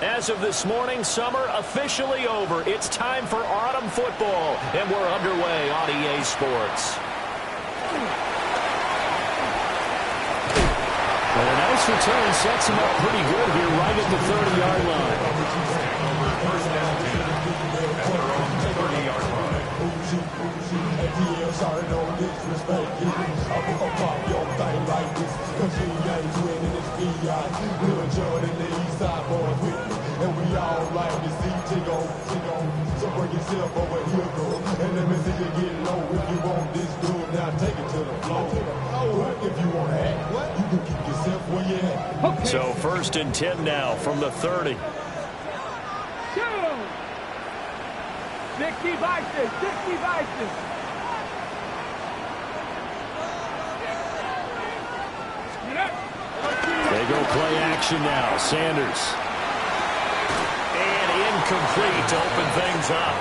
As of this morning, summer officially over. It's time for autumn football, and we're underway on EA Sports. Well, a nice return sets him up pretty good here right at the 30-yard line. And we all like to see Chigo. So bring yourself over here, girl. And let me see you get low. If you want this good, now take it to the floor. If you want to act, you can keep yourself where you at. Okay. So 1st and 10 now from the 30. 60 vices, 60 vices. They go play action now. Sanders. And incomplete to open things up.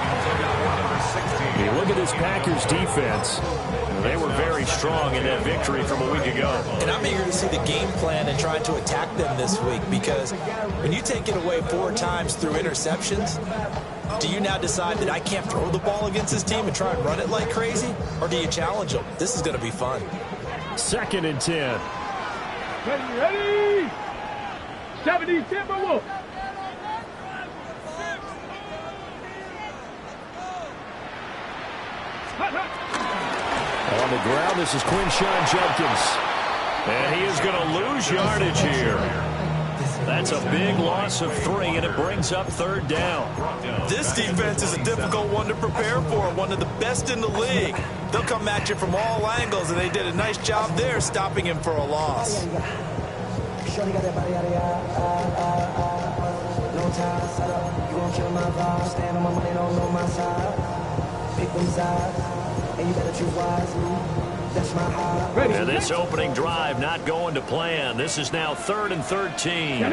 You look at this Packers defense. They were very strong in that victory from a week ago. And I'm eager to see the game plan and trying to attack them this week, because when you take it away 4 times through interceptions, do you now decide that I can't throw the ball against this team and try and run it like crazy? Or do you challenge them? This is going to be fun. 2nd and 10. Ready? 70 Timberwolves. On the ground, this is Quinshon Judkins. And he is going to lose yardage here. That's a big loss of 3, and it brings up 3rd down. This defense is a difficult one to prepare for, one of the best in the league. They'll come at you from all angles, and they did a nice job there stopping him for a loss. And this opening drive not going to plan. This is now 3rd and 13.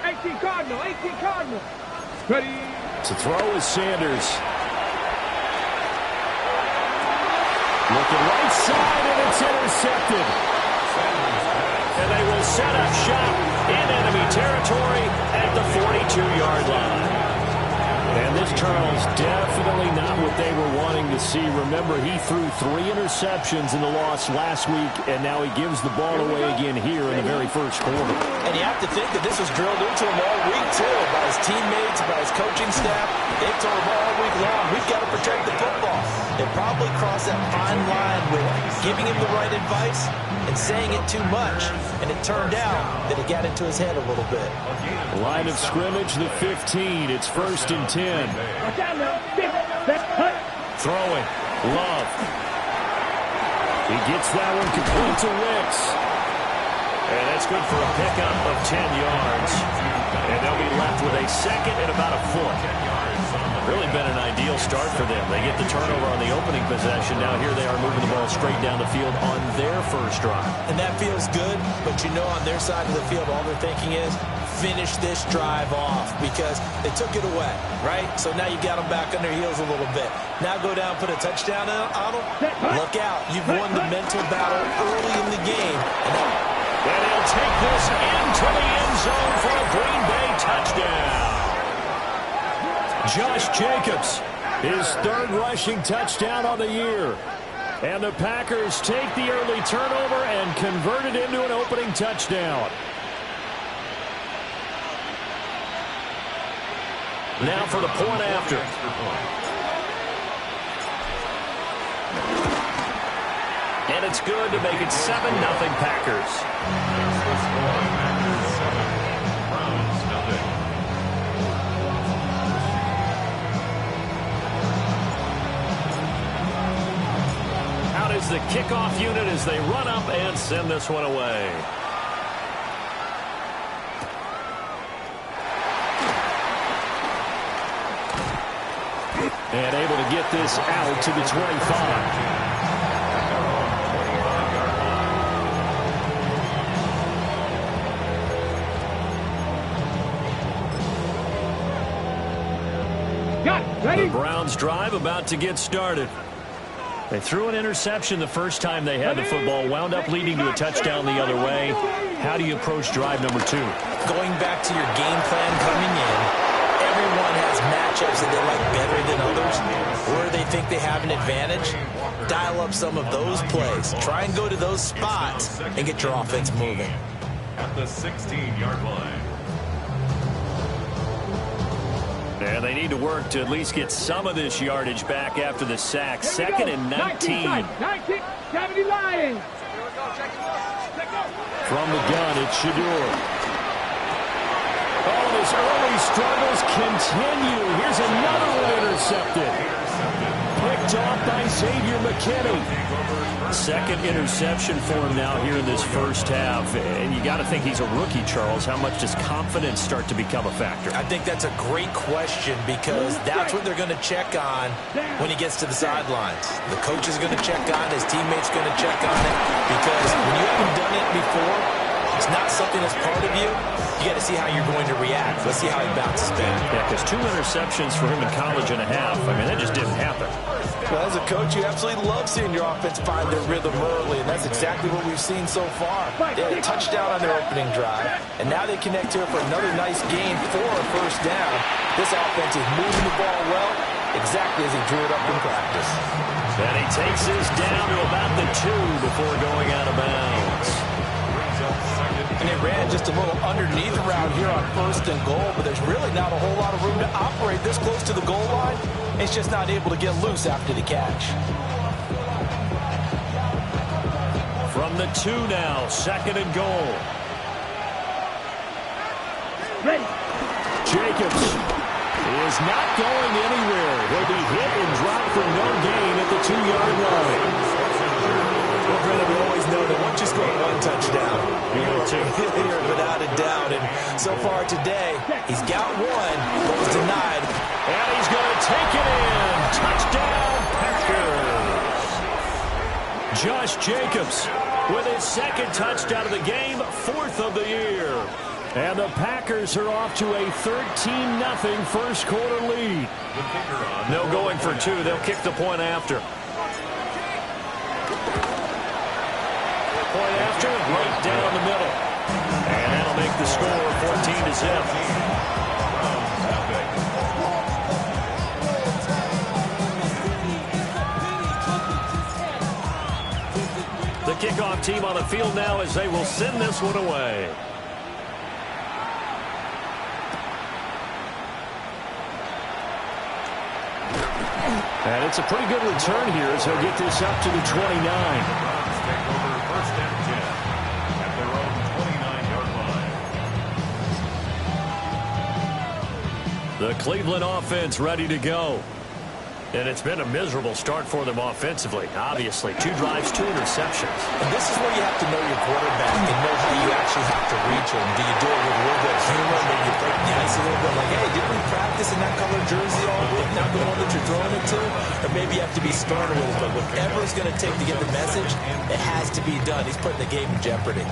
18 Cardinal, 18 Cardinal. Ready. To throw is Sanders. Looking right side, and it's intercepted. And they will set up shop in enemy territory at the 42-yard line. And this Charles definitely not what they were wanting to see. Remember, he threw 3 interceptions in the loss last week, and now he gives the ball away again here in the very first quarter. And you have to think that this was drilled into him all week, too, by his teammates, by his coaching staff. They told him all week long, we've got to protect the football. They probably crossed that fine line with giving him the right advice and saying it too much. And it turned out that it got into his head a little bit. Line of scrimmage, the 15. It's 1st and 10. Throwing. Love. He gets that one complete to Wicks. And that's good for a pickup of 10 yards. And they'll be left with a 2nd and about a foot. Really been an ideal start for them. They get the turnover on the opening possession. Now here they are moving the ball straight down the field on their first drive. And that feels good, but you know on their side of the field all they're thinking is finish this drive off, because they took it away, right? So now you got them back on their heels a little bit. Now go down, put a touchdown on them. Look out. You've won the mental battle early in the game. And he'll take this into the end zone for a Green Bay touchdown. Josh Jacobs, his 3rd rushing touchdown on the year. And the Packers take the early turnover and convert it into an opening touchdown. Now for the point after. And it's good to make it 7-0 Packers. Out is the kickoff unit as they run up and send this one away. And able to get this out to the 25. Ready? The Browns drive about to get started. They threw an interception the first time they had the football, wound up leading to a touchdown the other way. How do you approach drive number 2? Going back to your game plan coming in, everyone has matchups that they like better than others, or they think they have an advantage. Dial up some of those plays. Try and go to those spots and get your offense moving. At the 16-yard line. Yeah, they need to work to at least get some of this yardage back after the sack. Second and 19. 1970 Lions. From the gun, it's Shedeur. Oh, his early struggles continue. Here's another one intercepted. Picked off by Xavier McKinney. Second interception for him now here in this first half. And you got to think he's a rookie, Charles. How much does confidence start to become a factor? I think that's a great question because that's what they're going to check on when he gets to the sidelines. The coach is going to check on it. His teammates going to check on it because when you haven't done it before, it's not something that's part of you. You got to see how you're going to react. Let's see how he bounces back. Yeah, because 2 interceptions for him in college and a half. I mean, that just didn't happen. Well, as a coach, you absolutely love seeing your offense find their rhythm early, and that's exactly what we've seen so far. They had a touchdown on their opening drive, and now they connect here for another nice gain for a first down. This offense is moving the ball well, exactly as he drew it up in practice. And he takes this down to about the 2 before going out of bounds. And they ran just a little underneath route here on first and goal, but there's really not a whole lot of room to operate this close to the goal line. It's just not able to get loose after the catch. From the 2 now, second and goal. Ready. Jacobs is not going anywhere. He'll be hit and dropped for no gain at the 2-yard line. Well, Brennan, we always know that once you score one touchdown, you're without a doubt. And so far today, he's got one, but was denied. And he's going to take it in. Touchdown, Packers. Josh Jacobs with his second touchdown of the game, 4th of the year. And the Packers are off to a 13-0 first quarter lead. No going for 2. They'll kick the point after. Point after, right down the middle. And that'll make the score 14-0. The kickoff team on the field now as they will send this one away. And it's a pretty good return here as he'll get this up to the 29. The Cleveland offense ready to go. And it's been a miserable start for them offensively. Obviously, 2 drives, 2 interceptions. And this is where you have to know your quarterback and know how you actually have to reach him. Do you do it with a little bit of humor? Maybe you break the ice a little bit like, hey, didn't we practice in that color jersey all week? Not the one that you're throwing it to? Or maybe you have to be sterner with it. But whatever it's going to take to get the message, it has to be done. He's putting the game in jeopardy.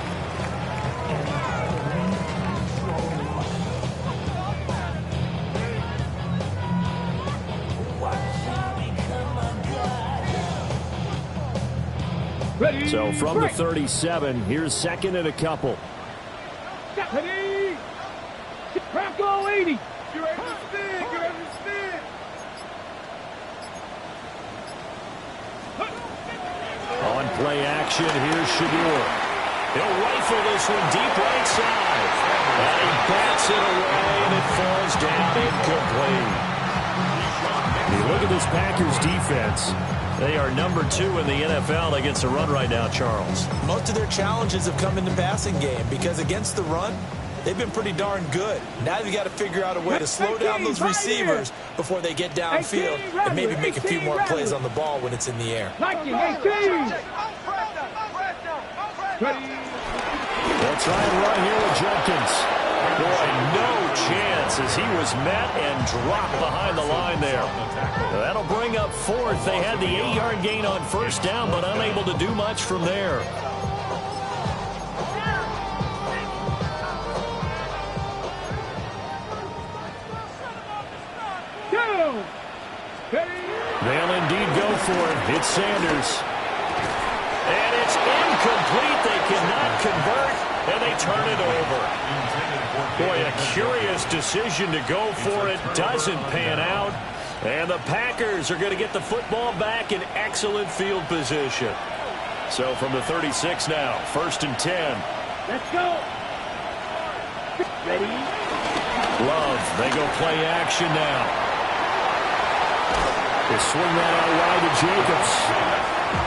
Ready. So from the 37, here's second and a couple. Ready. Bronco 80. Get ready to spin. Get ready to spin. On play action, here's Shedeur. He'll rifle this one deep right side. And he bats it away, and it falls down incomplete. You look at this Packers defense. They are number 2 in the NFL against the run right now, Charles. Most of their challenges have come in the passing game because against the run, they've been pretty darn good. Now you've got to figure out a way to slow down those receivers before they get downfield and maybe make a few more plays on the ball when it's in the air. 19, 18. Ready. They'll try and run here with Jenkins. Boy, no chance as he was met and dropped behind the line there. That'll bring up 4th. They had the 8-yard gain on first down, but unable to do much from there. They'll indeed go for it. It's Sanders. And it's incomplete. They cannot convert, and they turn it over. Boy, a curious decision to go for it. Doesn't pan out. And the Packers are going to get the football back in excellent field position. So from the 36 now, 1st and 10. Let's go. Ready? Love, they go play action now. They swing that out wide to Jacobs.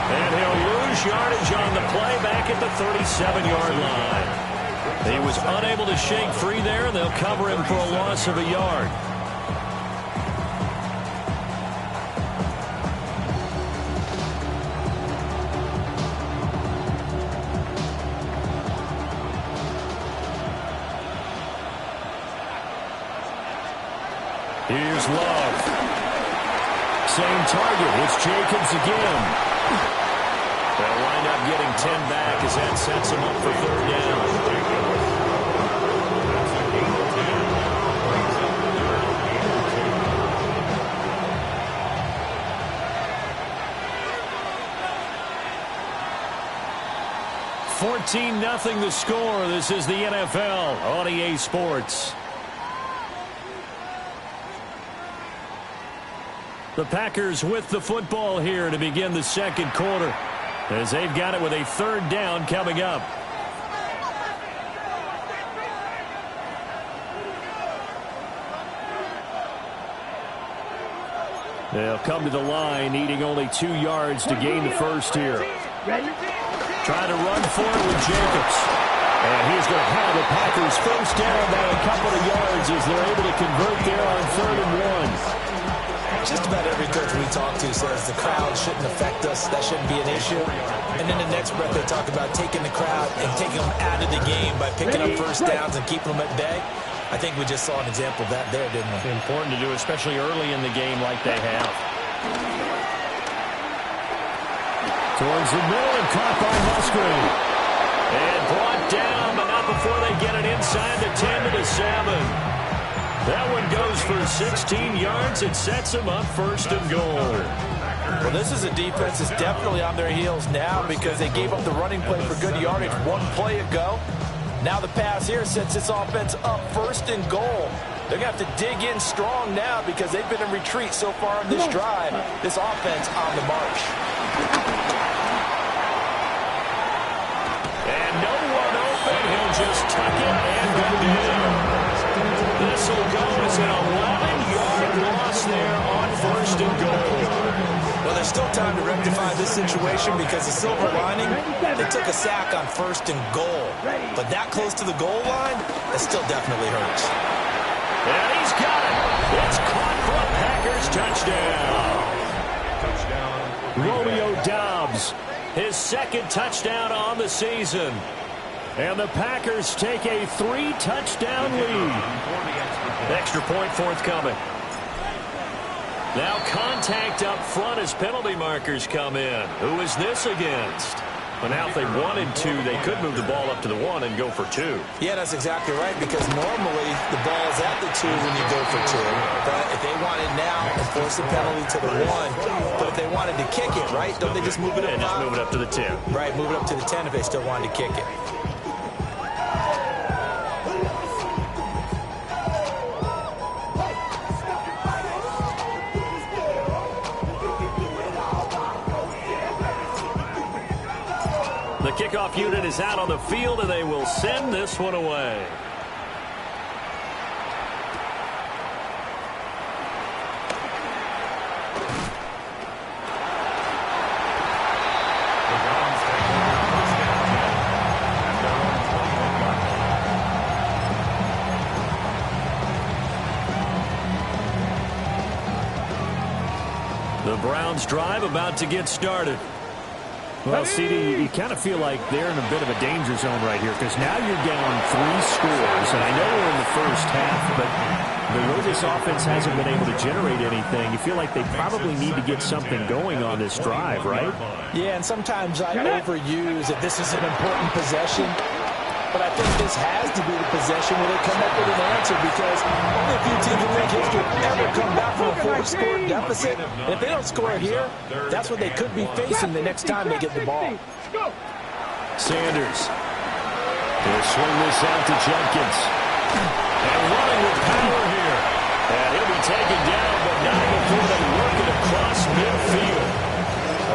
And he'll lose yardage on the play back at the 37-yard line. He was unable to shake free there, and they'll cover him for a loss of a yard. Here's Love. Same target. It's Jacobs again. They'll wind up getting 10 back as that sets him up for 3rd down. $14-0 the score. This is the NFL on EA Sports. The Packers with the football here to begin the 2nd quarter, as they've got it with a 3rd down coming up. They'll come to the line, needing only 2 yards to gain the first here. Trying to run for it with Jacobs. And he's going to have the Packers first down by a couple of yards as they're able to convert there on 3rd and 1. Just about every coach we talk to says the crowd shouldn't affect us. That shouldn't be an issue. And then the next breath they talk about taking the crowd and taking them out of the game by picking up first downs and keeping them at bay. I think we just saw an example of that there, didn't we? It's important to do, especially early in the game like they have. Towards the middle and caught by Musgrave. And brought down, but not before they get it inside the 10 to the 7. That one goes for 16 yards. It sets them up 1st and goal. Well, this is a defense that's definitely on their heels now because they gave up the running play for good yardage 1 play ago. Now the pass here sets this offense up 1st and goal. They're going to have to dig in strong now because they've been in retreat so far in this drive. This offense on the march. And no one open. He'll just tuck it and go down. This will go as an 11-yard loss there on 1st and goal. Well, there's still time to rectify this situation because the silver lining, they took a sack on 1st and goal. But that close to the goal line, it still definitely hurts. And he's got it. It's caught for a Packers touchdown. Romeo Doubs, his 2nd touchdown on the season. And the Packers take a 3-touchdown lead. Extra point forthcoming. Now contact up front as penalty markers come in. Who is this against? But now if they wanted to, they could move the ball up to the 1 and go for 2. Yeah, that's exactly right, because normally the ball's at the 2 when you go for 2. But if they want it now, enforce the penalty to the 1. But if they wanted to kick it, right, don't they just move it up? And just move it up to the 10. Right, move it up to the 10 if they still wanted to kick it. The kickoff unit is out on the field, and they will send this one away. The Browns drive about to get started. Well, CD, you kind of feel like they're in a bit of a danger zone right here because now you're down 3 scores, and I know we're in the first half, but the way this offense hasn't been able to generate anything, you feel like they probably need to get something going on this drive, right? Yeah, and sometimes I overuse that this is an important possession. but I think this has to be the possession where they come up with an answer because only a few teams in league history have ever come back from a 4-score deficit. And if they don't score here, that's what they could be facing the next time they get the ball. Sanders. He'll swing this out to Jenkins. And running with power here. And he'll be taken down, but not before they work it across midfield.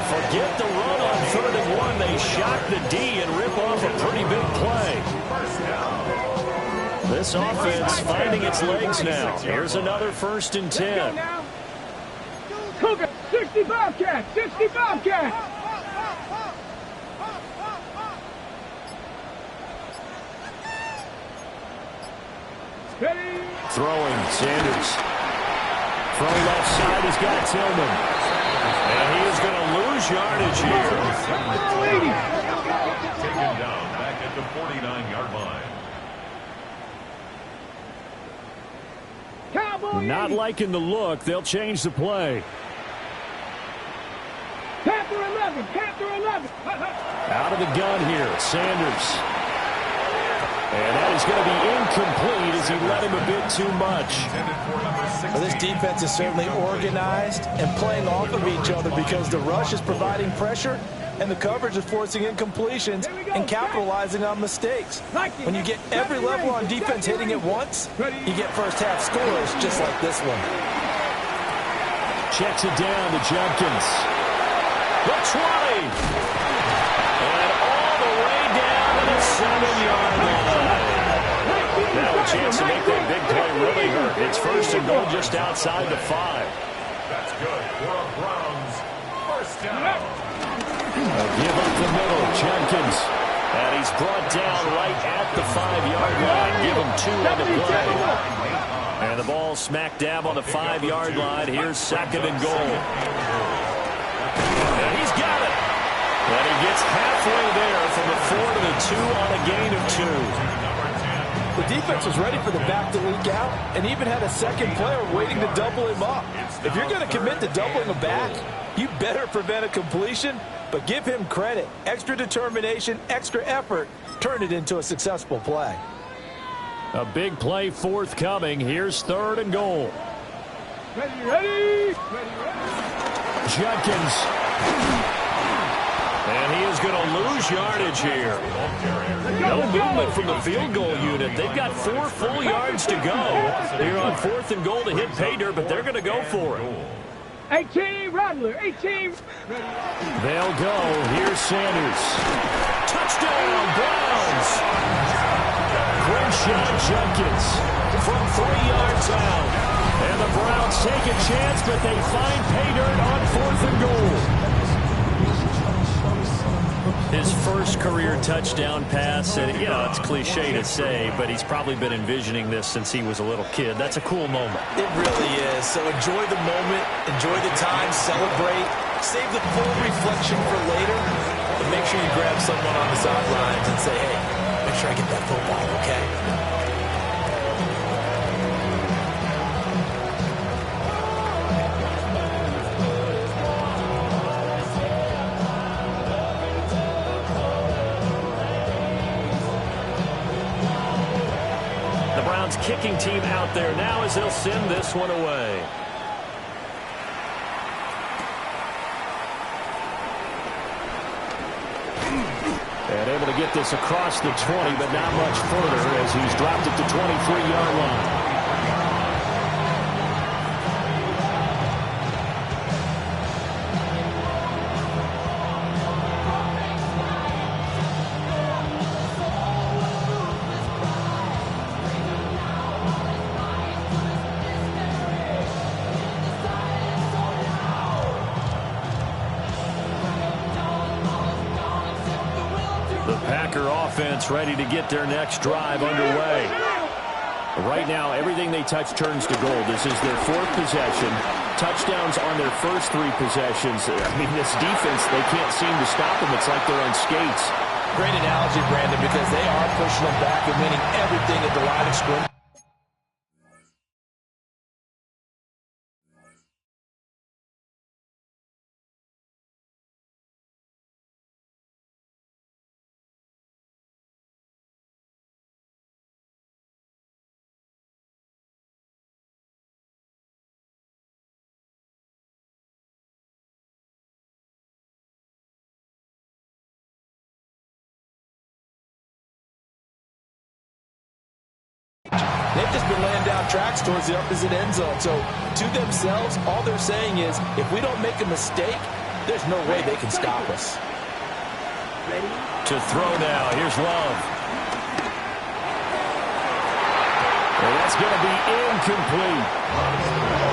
Forget the run on 3rd and 1. They shock the D and rip off a pretty big play. This offense finding its legs now. Here's another 1st and 10. Cougar, 60 Bobcat, 60 Bobcat. Throwing, Sanders. From left side has got Tillman. And he is going to lose yardage here. Taken down back at the 49-yard line. Not liking the look. They'll change the play. Panther 11, Panther 11. Out of the gun here, Sanders. And that is going to be incomplete as he let him a bit too much. Well, this defense is certainly organized and playing off of each other because the rush is providing pressure and the coverage is forcing incompletions and capitalizing on mistakes. When you get every level on defense hitting at once, you get first-half scores just like this one. Checks it down to Jenkins. The 20. And all the way down to the 7-yard line. Now a chance to make that big play really hurt. It's 1st and goal just outside the 5. That's good for a Browns 1st down. Give up the middle, Jenkins. And he's brought down right at the 5-yard line. Give him 2 on the play. And the ball smack dab on the 5-yard line. Here's 2nd and goal. And he's got it. And he gets halfway there from the 4 to the 2 on a gain of 2. The defense was ready for the back to leak out and even had a second player waiting to double him up. If you're going to commit to doubling a back, you better prevent a completion, but give him credit. Extra determination, extra effort, turn it into a successful play. A big play forthcoming. Here's 3rd and goal. Ready. Jenkins. And he is going to lose yardage here. No movement from the field goal unit. They've got 4 full yards to go here on 4th and goal to hit pay dirt, but they're going to go for it. 18, Rattler, 18. They'll go. Here's Sanders. Touchdown, Browns. Crenshaw Jenkins from 3 yards out. And the Browns take a chance, but they find pay dirt on 4th and goal. His first career touchdown pass, and you know, it's cliche to say, but he's probably been envisioning this since he was a little kid. That's a cool moment. It really is. So enjoy the moment, enjoy the time, celebrate, save the full reflection for later, but make sure you grab someone on the sidelines and say, hey, make sure I get that football, okay? Kicking team out there now as they'll send this one away. And able to get this across the 20, but not much further as he's dropped it to 23-yard line. Ready to get their next drive underway. Right now, everything they touch turns to gold. This is their 4th possession. Touchdowns on their first 3 possessions. I mean, this defense, they can't seem to stop them. It's like they're on skates. Great analogy, Brandon, because they are pushing them back and winning everything at the line of scrimmage. They've just been laying down tracks towards the opposite end zone. So to themselves, all they're saying is, if we don't make a mistake, there's no way they can stop us. To throw now. Here's Love. And that's going to be incomplete.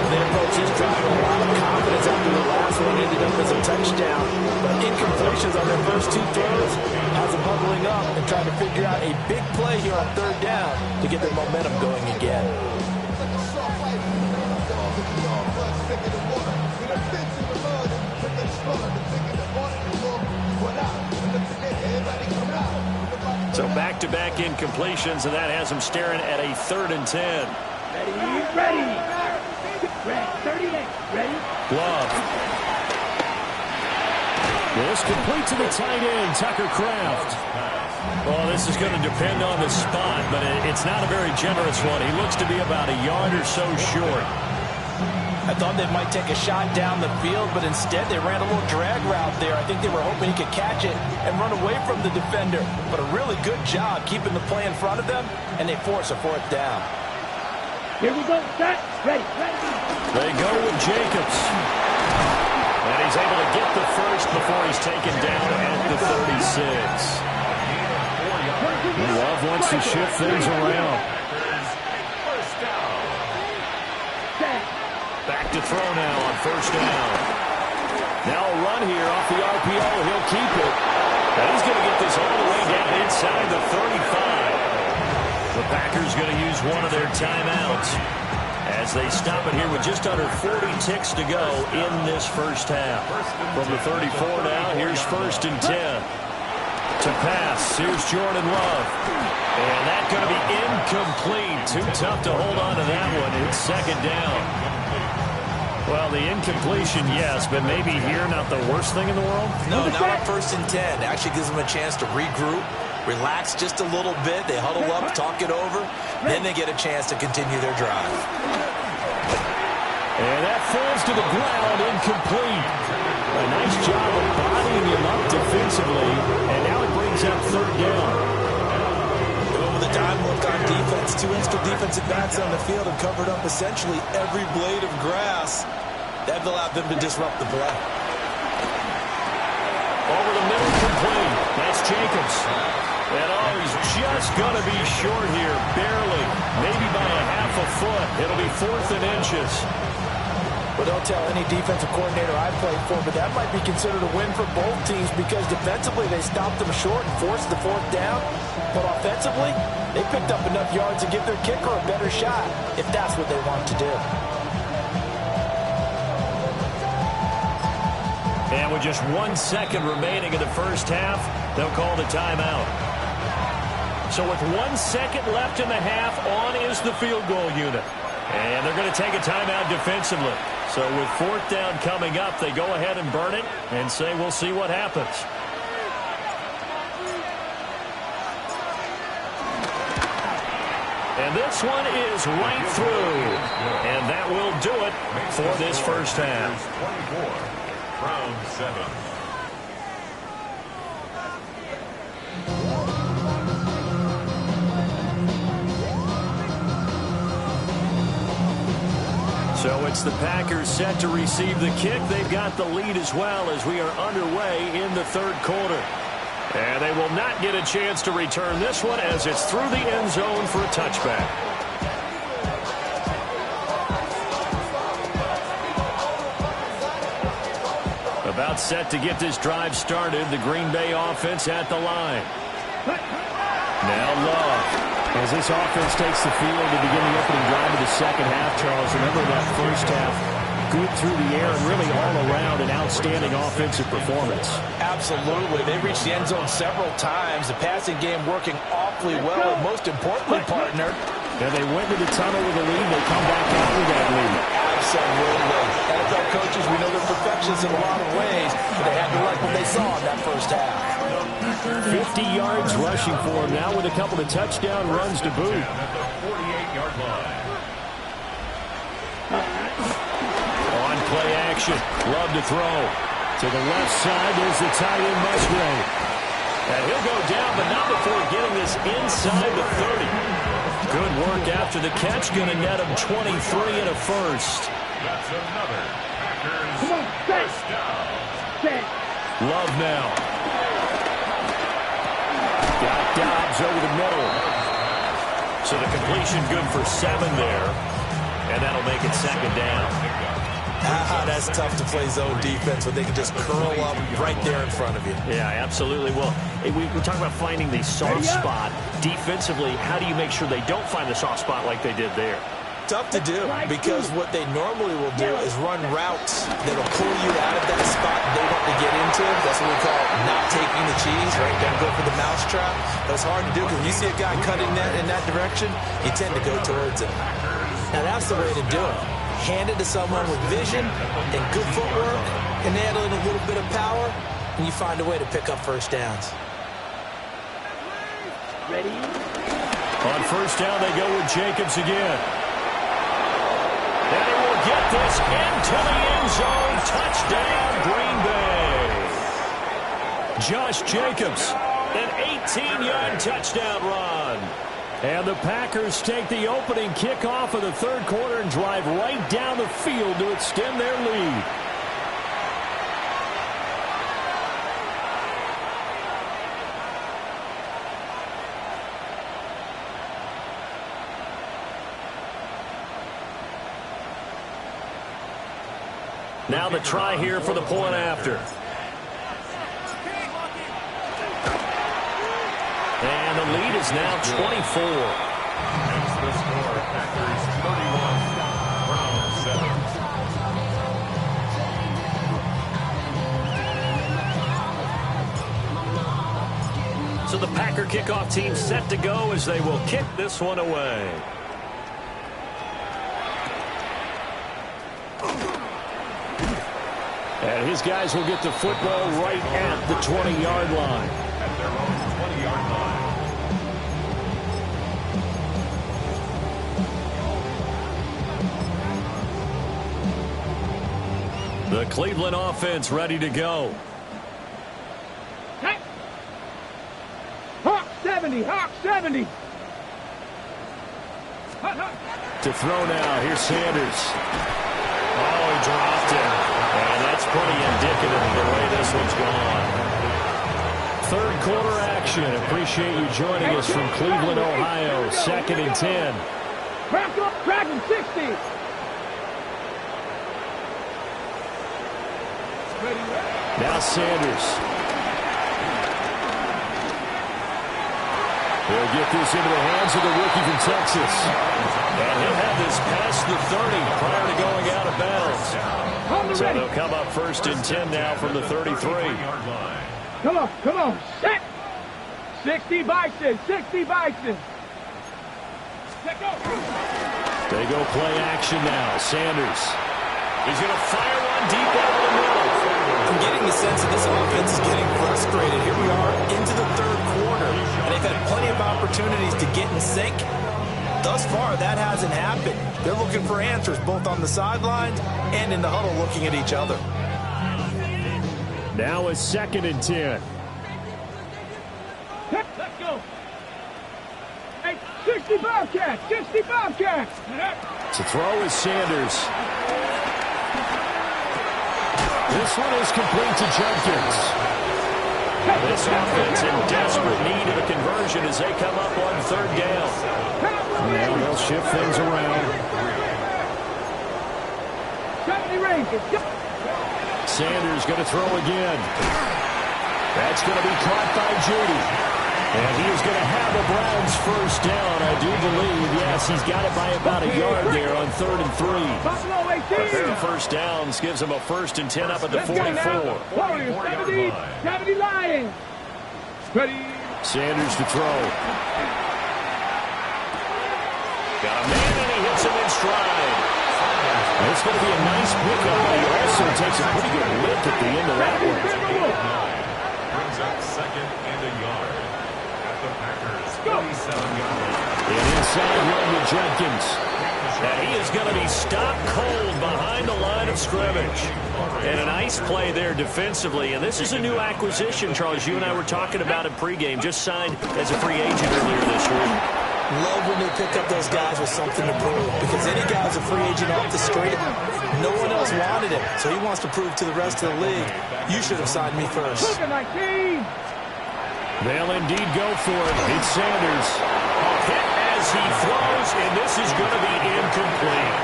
They approach this drive with a lot of confidence after the last one ended up as a touchdown. But incompletions on their first 2 throws has them huddling up and trying to figure out a big play here on 3rd down to get their momentum going again. So back-to-back incompletions, and that has them staring at a 3rd and 10. Ready. 38. Ready. Love. This complete to the tight end, Tucker Kraft. Well, this is going to depend on the spot, but it's not a very generous one. He looks to be about a yard or so short. I thought they might take a shot down the field, but instead they ran a little drag route there. I think they were hoping he could catch it and run away from the defender. But a really good job keeping the play in front of them, and they force a 4th down. Here we go. Set. Ready. They go with Jacobs. And he's able to get the first before he's taken down at the 36. Love wants to shift things around. Back to throw now on 1st down. Now a run here off the RPO. He'll keep it. And he's going to get this all the way down inside the 35. The Packers going to use one of their timeouts as they stop it here with just under 40 ticks to go in this first half. From the 34 now, here's 1st and 10. To pass, here's Jordan Love. And that's going to be incomplete. Too tough to hold on to that one. It's 2nd down. Well, the incompletion, yes, but maybe here not the worst thing in the world? No, not on 1st and 10. It actually gives them a chance to regroup, relax just a little bit. They huddle up, talk it over. Then they get a chance to continue their drive. And that falls to the ground, incomplete. A nice job of bodying him up defensively, and now it brings up 3rd down. Over the time look on defense, 2 extra defensive backs on the field and covered up essentially every blade of grass. That allowed them to disrupt the play. Over the middle, complete. That's Jacobs. And he's just going to be short here, barely. Maybe by a half a foot. It'll be 4th and inches. Well, don't tell any defensive coordinator I played for, but that might be considered a win for both teams because defensively they stopped them short and forced the 4th down. But offensively, they picked up enough yards to give their kicker a better shot if that's what they want to do. And with just 1 second remaining in the first half, they'll call the timeout. So with 1 second left in the half, on is the field goal unit. And they're going to take a timeout defensively. So with 4th down coming up, they go ahead and burn it and say we'll see what happens. And this one is right through. And that will do it for this first half. 24. Round 7. So it's the Packers set to receive the kick. They've got the lead as well as we are underway in the 3rd quarter. And they will not get a chance to return this one as it's through the end zone for a touchback. About set to get this drive started. The Green Bay offense at the line. Now Love. As this offense takes the field to begin the opening drive of the second half, Charles, remember that first half, good through the air and really all around an outstanding offensive performance. Absolutely. They reached the end zone several times. The passing game working awfully well. And most importantly, partner, and they went to the tunnel with a lead. They come back out with that lead. Absolutely. NFL coaches, we know they're perfectionists in a lot of ways, but they had to like what they saw in that first half. 50 yards rushing for him now with a couple of touchdown runs to boot. At the 48-yard line. On play action. Love to throw. To the left side, there's the tight end Musgrave. And he'll go down, but not before getting this inside the 30. Good work after the catch. Going to net him 23 and a first. That's another Packers first down. Love now. Got Dobbs over the middle. So the completion good for 7 there. And that'll make it second down. That's tough to play zone defense when they can just curl up right there in front of you. Yeah, absolutely. Well, we're talking about finding the soft spot. Defensively, how do you make sure they don't find the soft spot like they did there? Tough to do because what they normally will do is run routes that'll pull you out of that spot they want to get into. That's what we call not taking the cheese, right? Don't go for the mousetrap. But it's hard to do because you see a guy cutting in that direction, you tend to go towards it. Now that's the way to do it. Hand it to someone with vision and good footwork and add in a little bit of power, and you find a way to pick up first downs. Ready? On first down, they go with Jacobs again. And they will get this into the end zone. Touchdown, Green Bay. Josh Jacobs, an 18-yard touchdown run. And the Packers take the opening kickoff of the third quarter and drive right down the field to extend their lead. Now the try here for the point after. And the lead is now 24. Hence the score, Packers 31, Browns 7. So the Packer kickoff team set to go as they will kick this one away. And his guys will get the football right at the 20-yard line. At their own 20-yard line. The Cleveland offense ready to go. Hawk 70, Hawk 70. To throw now, here's Sanders. Oh, he dropped it. And that's pretty indicative of the way this one's gone. Third quarter action. Appreciate you joining us from Cleveland, Ohio. 2nd and 10. Crack him, 60. Now Sanders. He'll get this into the hands of the rookie from Texas. And he'll have this past the 30 prior to going out of bounds. So they'll come up 1st and 10 now from the 33. Come on, set. 60 Bison, 60 Bison. Let go. They go play action now. Sanders. He's going to fire one deep over the middle. I'm getting the sense that this offense is getting frustrated. Here we are into the third quarter, and they've had plenty of opportunities to get in sync. Thus far, that hasn't happened. They're looking for answers both on the sidelines and in the huddle looking at each other. Now it's 2nd and 10. Let's go. Hey, 60 Bobcats, 60 Bobcats. To throw is Sanders. This one is complete to Jenkins. This offense in desperate need of a conversion as they come up on 3rd down. Now they'll shift things around. Sanders going to throw again. That's going to be caught by Judy. And he is going to have the Browns first down, I do believe. Yes, he's got it by about a yard there on 3rd and 3. A pair of first downs gives him a 1st and 10 up at the 44. 70 Lions. Ready. Sanders to throw. Got a man and he hits him in stride. It's going to be a nice pickup, but he also takes a pretty good lift at the end of that one. Brings up 2nd and a yard at the Packers 27-yard line. An inside run with Jenkins. And he is going to be stopped cold behind the line of scrimmage. And a nice play there defensively. And this is a new acquisition, Charles. You and I were talking about it pregame. Just signed as a free agent earlier this week. Love when they pick up those guys with something to prove, because any guy who's a free agent off the street, no one else wanted him. So he wants to prove to the rest of the league, you should have signed me first. They'll indeed go for it. It's Sanders. Hit as he throws, and this is going to be incomplete.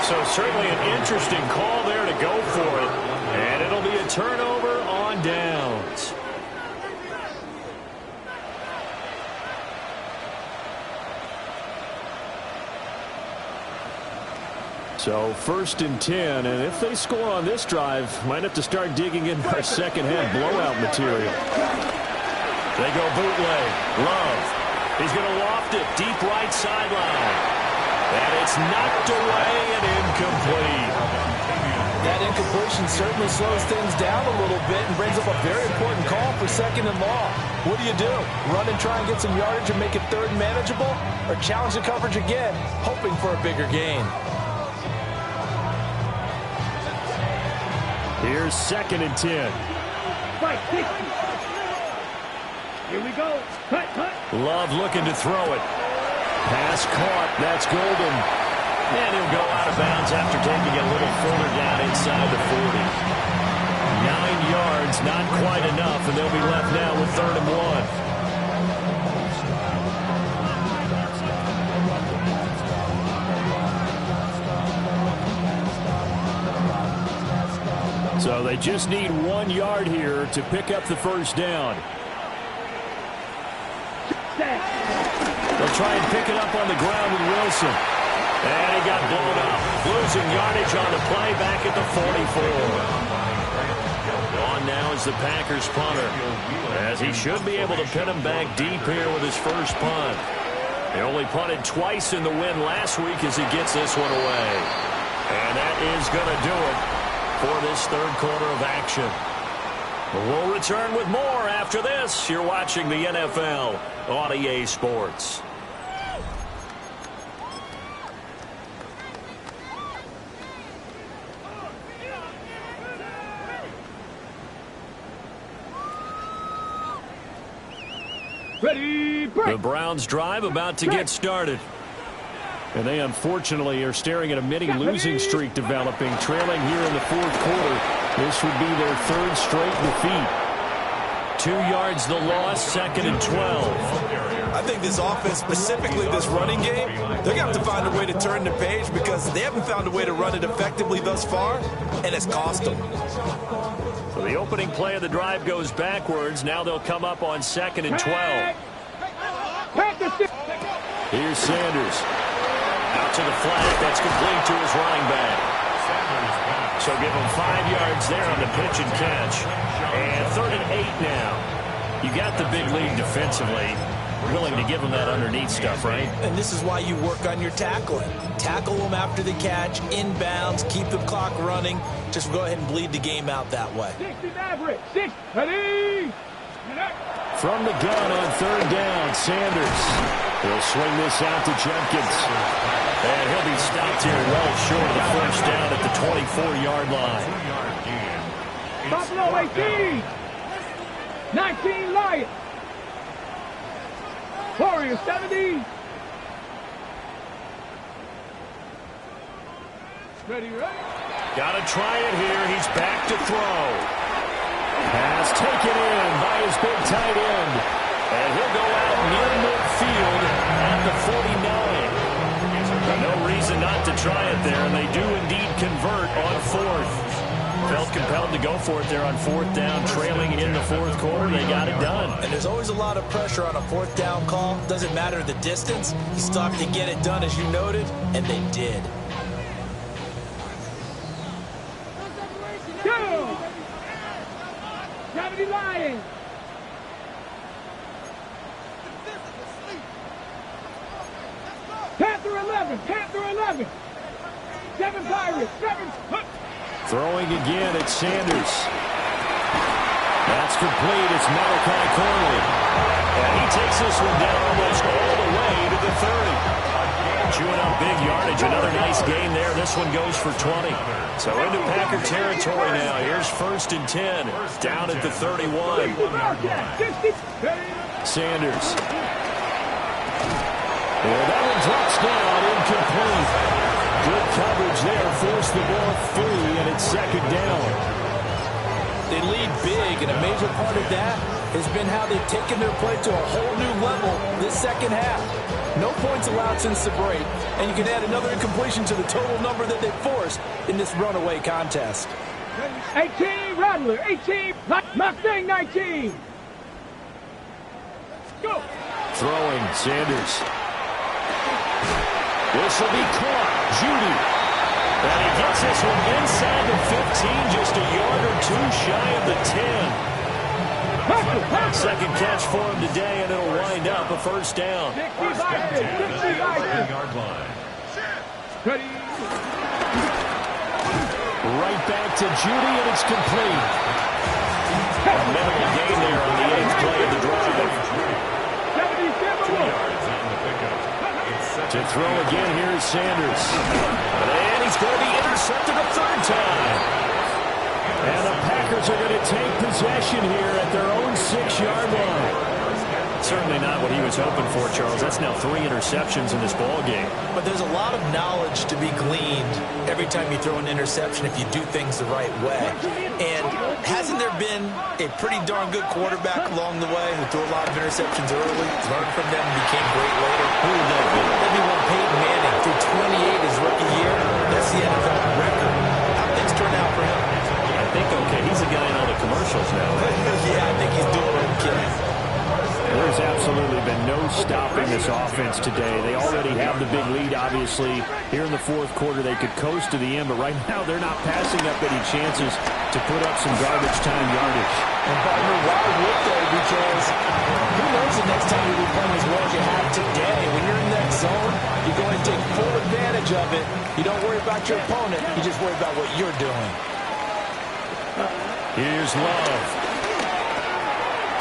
So certainly an interesting call there to go for it, and it'll be a turnover on downs. So 1st and 10, and if they score on this drive, might have to start digging in our second-half blowout material. They go bootleg. Love. He's going to loft it deep right sideline. And it's knocked away and incomplete. That incompletion certainly slows things down a little bit and brings up a very important call for 2nd and long. What do? Run and try and get some yardage and make it 3rd and manageable? Or challenge the coverage again, hoping for a bigger gain? Here's 2nd and 10. Here we go. Cut. Love looking to throw it. Pass caught. That's Golden. And he'll go out of bounds after taking it a little further down inside the 40. 9 yards, not quite enough, and they'll be left now with 3rd and 1. So they just need 1 yard here to pick up the 1st down. They'll try and pick it up on the ground with Wilson. And he got blown up. Losing yardage on the play back at the 44. On now is the Packers punter, as he should be able to pin him back deep here with his first punt. He only punted twice in the win last week as he gets this one away. And that is going to do it for this 3rd quarter of action. We'll return with more after this. You're watching the NFL on EA Sports. Ready, break. The Browns drive about to get started. And they unfortunately are staring at a mini losing streak developing, trailing here in the 4th quarter. This would be their 3rd straight defeat. 2 yards the loss, 2nd and 12. I think this offense, specifically this running game, they're going to have to find a way to turn the page because they haven't found a way to run it effectively thus far, and it's cost them. So the opening play of the drive goes backwards. Now they'll come up on 2nd and 12. Here's Sanders. Out to the flat. That's complete to his running back. So give him 5 yards there on the pitch and catch. And 3rd and 8 now. You got the big lead defensively. Willing to give him that underneath stuff, right? And this is why you work on your tackling. Tackle them after the catch, inbounds, keep the clock running. Just go ahead and bleed the game out that way. 60 average. 6, ready. From the gun on 3rd down, Sanders. He'll swing this out to Jenkins. And he'll be stopped here well short of the 1st down at the 24-yard line. Buffalo 18. 19 Lions. Warriors 70. Ready. Got to try it here. He's back to throw. Pass taken in by his big tight end. And he'll go out near midfield at the 49. No reason not to try it there, and they do indeed convert on 4th. Felt compelled to go for it there on 4th down, trailing in the 4th quarter. They got it done. And there's always a lot of pressure on a 4th down call. Doesn't matter the distance. You still have to get it done, as you noted, and they did. Go! 70 Lions. Panther 11. Panther 11. 7 Pirates. 7. Throwing again, it's Sanders. That's complete. It's Malachi Corley. And he takes this one down almost all the way to the 30. Chewing up big yardage. Another nice gain there. This one goes for 20. So into Packer territory now. Here's 1st and 10. Down at the 31. Sanders. Well, that one drops down, incomplete. Good coverage there, forced the ball free, and it's second down. They lead big, and a major part of that has been how they've taken their play to a whole new level this second half. No points allowed since the break, and you can add another incompletion to the total number that they forced in this runaway contest. 18, Rattler. 18, Mustang 19. Go. Throwing, Sanders. This will be caught. Judy. And he gets this one inside the 15, just a yard or two shy of the 10. Second catch for him today, and it'll wind up a first down. 60-yard line. Right back to Judy, and it's complete. A minimal gain there on the 8th play of the drive. 2 yards on the pickup. To throw again, here is Sanders. And he's going to be intercepted a third time. And the Packers are going to take possession here at their own 6-yard line. Certainly not what he was hoping for, Charles. That's now 3 interceptions in this ball game. But there's a lot of knowledge to be gleaned every time you throw an interception if you do things the right way. And hasn't there been a pretty darn good quarterback along the way who threw a lot of interceptions early, learned from them, and became great later? Who would that be? That'd be one Peyton Manning threw 28 his rookie year. That's the NFL record. How things turn out for him? I think, okay, he's a guy in all the commercials now. Yeah, I think he's doing okay. There's absolutely been no stopping this offense today. They already have the big lead, obviously. Here in the fourth quarter, they could coast to the end, but right now they're not passing up any chances to put up some garbage time yardage. And partner, why would they? Because who knows the next time you'll be playing as well as you have today. When you're in that zone, you're going to take full advantage of it. You don't worry about your opponent. You just worry about what you're doing. Here's Love.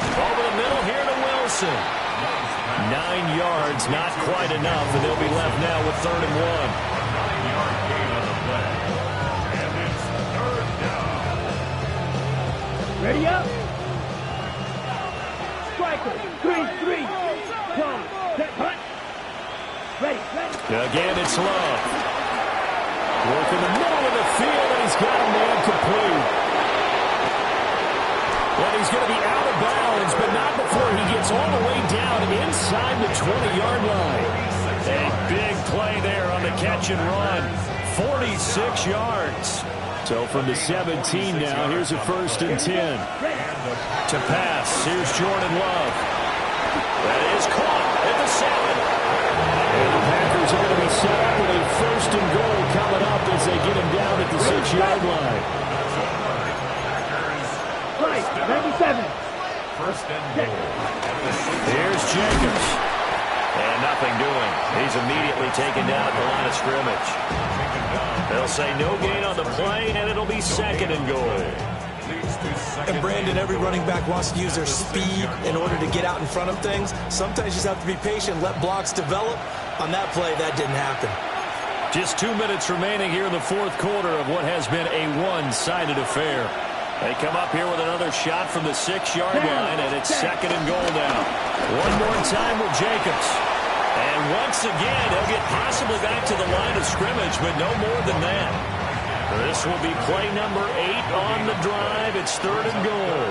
Over the middle here to Wilson. 9 yards, not quite enough, and they'll be left now with 3rd and 1. 9-yard gain on the play. And it's 3rd down. Ready up. Striker. 3-3. Come. Set. Hunt. Ready. Again, it's Love. Work in the middle of the field, and he's got a man complete. Well, he's going to be out of bounds, but not before he gets all the way down inside the 20-yard line. A big play there on the catch and run. 46 yards. So from the 17 now, here's a 1st and 10. To pass, here's Jordan Love. That is caught at the 7. And the Packers are going to be set up with a 1st and goal coming up as they get him down at the 6-yard line. 97. 1st and goal. Here's Jacobs. And nothing doing. He's immediately taken down at the line of scrimmage. They'll say no gain on the play, and it'll be 2nd and goal. And Brandon, every running back wants to use their speed in order to get out in front of things. Sometimes you just have to be patient, let blocks develop. On that play, that didn't happen. Just 2 minutes remaining here in the fourth quarter of what has been a one-sided affair. They come up here with another shot from the 6-yard line, and it's 2nd and goal now. One more time with Jacobs. And once again, he'll get possibly back to the line of scrimmage, but no more than that. This will be play number 8 on the drive. It's 3rd and goal.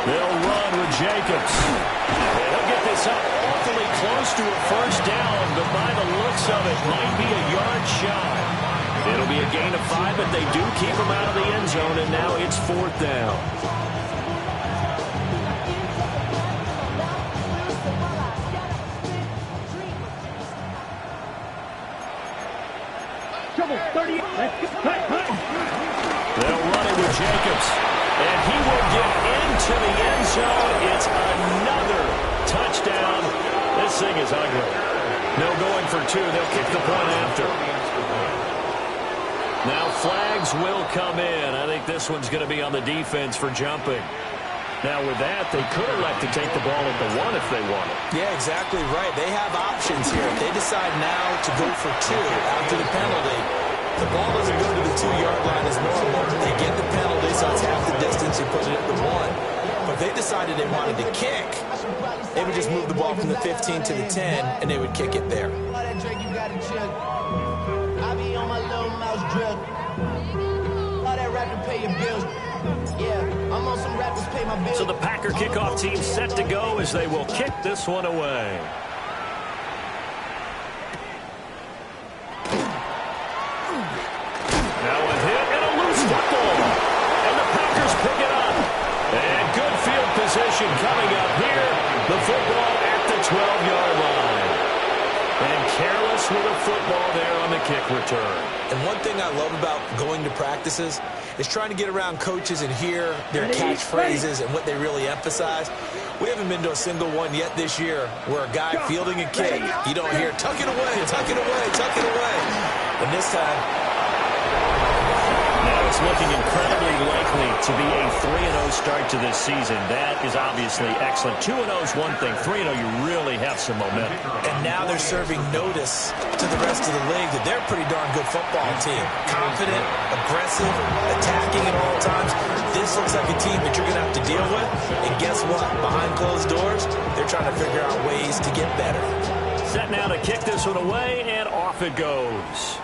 They'll run with Jacobs. They'll get this up awfully close to a 1st down, but by the looks of it, might be a yard shy. It'll be a gain of 5, but they do keep him out of the end zone, and now it's 4th down. Trouble. 30. They'll run it with Jacobs, and he will get into the end zone. It's another touchdown. This thing is ugly. No going for 2. They'll kick the point after. Now flags will come in. I think this one's going to be on the defense for jumping. Now with that, they could elect to take the ball at the 1 if they wanted. Yeah, exactly right. They have options here. If they decide now to go for 2 after the penalty, the ball doesn't go to the 2-yard line as normal. They get the penalty, so it's half the distance. You put it at the 1. But if they decided they wanted to kick, They would just move the ball from the 15 to the 10, and they would kick it there. So the Packer kickoff team set to go as they will kick this one away. Now a hit and a loose football. And the Packers pick it up. And good field position coming up here. The football at the 12-yard line. And careless with a football there on the kick return. And one thing I love about going to practices is trying to get around coaches and hear their catchphrases and what they really emphasize. We haven't been to a single one yet this year where a guy fielding a kick, you don't hear, tuck it away, tuck it away, tuck it away. And this time, now it's looking incredibly likely to be a 3-0 start to this season. That is obviously excellent. 2-0 is one thing. 3-0, you really have some momentum. and now they're serving notice to the rest of the league that they're a pretty darn good football team. Confident, aggressive, attacking at all times. This looks like a team that you're going to have to deal with. And guess what? Behind closed doors, they're trying to figure out ways to get better. Set now to kick this one away, and off it goes.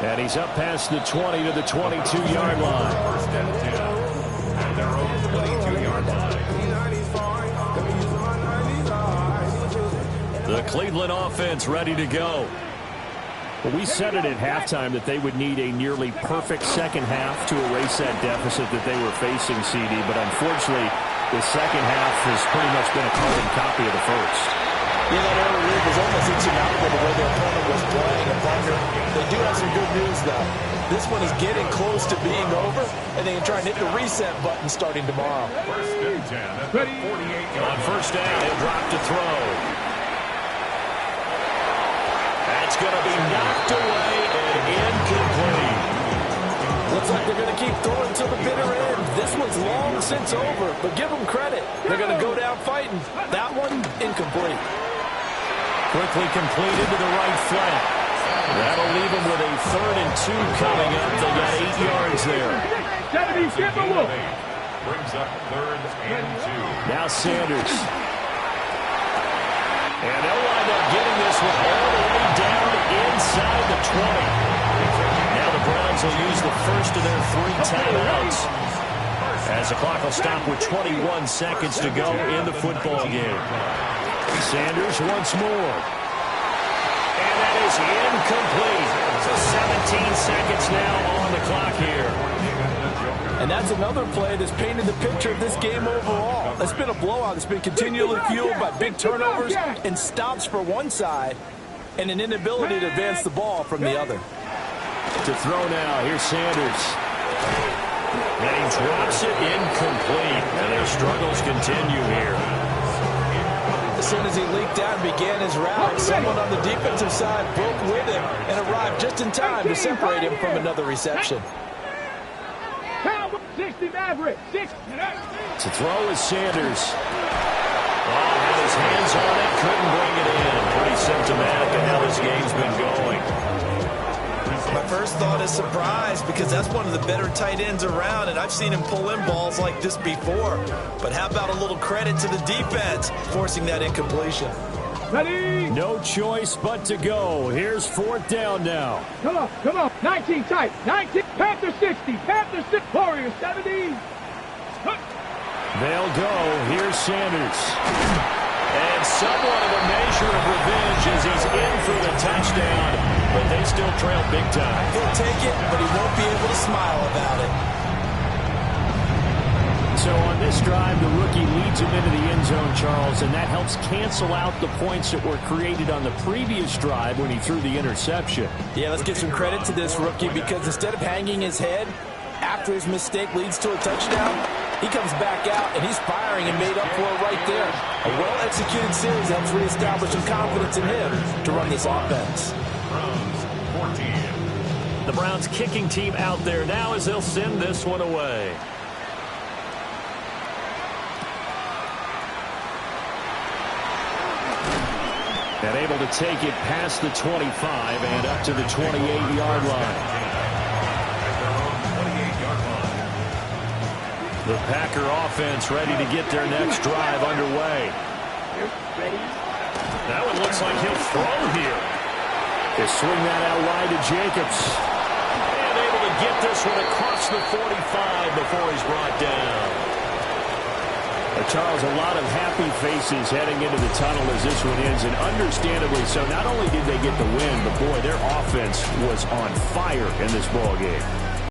And he's up past the 20 to the 22-yard line. First and 10 at their own 22-yard line. The Cleveland offense ready to go. Well, we said it at halftime that they would need a nearly perfect second half to erase that deficit that they were facing, CD. But unfortunately, the second half has pretty much been a carbon copy of the first. Yeah, that early lead was almost insurmountable the way their opponent was playing. And Parker, they do have some good news, though. This one is getting close to being over, and they can try and hit the reset button starting tomorrow. First and 10 at the 48-yard On first down, he'll drop to throw. That's going to be knocked away and incomplete. Looks like they're going to keep throwing to the bitter end. This one's long since over, but give them credit. They're going to go down fighting. That one, incomplete. Quickly completed to the right flat. That'll leave them with a 3rd and 2 coming up. They got 8 yards there. brings up 3rd and 2. Now Sanders. And they'll wind up getting this one all the way down inside the 20. Now the Browns will use the first of their 3 timeouts, as the clock will stop with 21 seconds to go in the football game. Sanders once more. And that is incomplete. So 17 seconds now on the clock here. And that's another play that's painted the picture of this game overall. It's been a blowout. It's been continually fueled by big turnovers and stops for one side and an inability to advance the ball from the other. To throw now, here's Sanders. And he drops it incomplete. And their struggles continue here. As soon as he leaked out and began his route, someone on the defensive side broke with him and arrived just in time to separate him from another reception. 60 Maverick. 60. To throw is Sanders. Oh, had his hands on it, couldn't bring it in. Pretty symptomatic of how this game's been going. My first thought is surprise, because that's one of the better tight ends around, and I've seen him pull in balls like this before. But how about a little credit to the defense forcing that incompletion? Ready? No choice but to go. Here's 4th down now. Come on, come on. 19 tight. 19. Panther 60. Panther 60. Warriors 70. They'll go. Here's Sanders. And somewhat of a measure of revenge as he's in for the touchdown. But they still trail big time. He'll take it, but he won't be able to smile about it. So on this drive, the rookie leads him into the end zone, Charles, and that helps cancel out the points that were created on the previous drive when he threw the interception. Yeah, let's give some credit to this rookie, because instead of hanging his head after his mistake leads to a touchdown, he comes back out and he's firing and made up for it right there. A well-executed series helps reestablish some confidence in him to run this offense. Browns 14. The Browns kicking team out there now as they'll send this one away. And able to take it past the 25 and up to the 28-yard line. The Packer offense ready to get their next drive underway. That one looks like he'll throw here. They swing that out wide to Jacobs. And able to get this one across the 45 before he's brought down. Charles, a lot of happy faces heading into the tunnel as this one ends, and understandably so. Not only did they get the win, but boy, their offense was on fire in this ball game.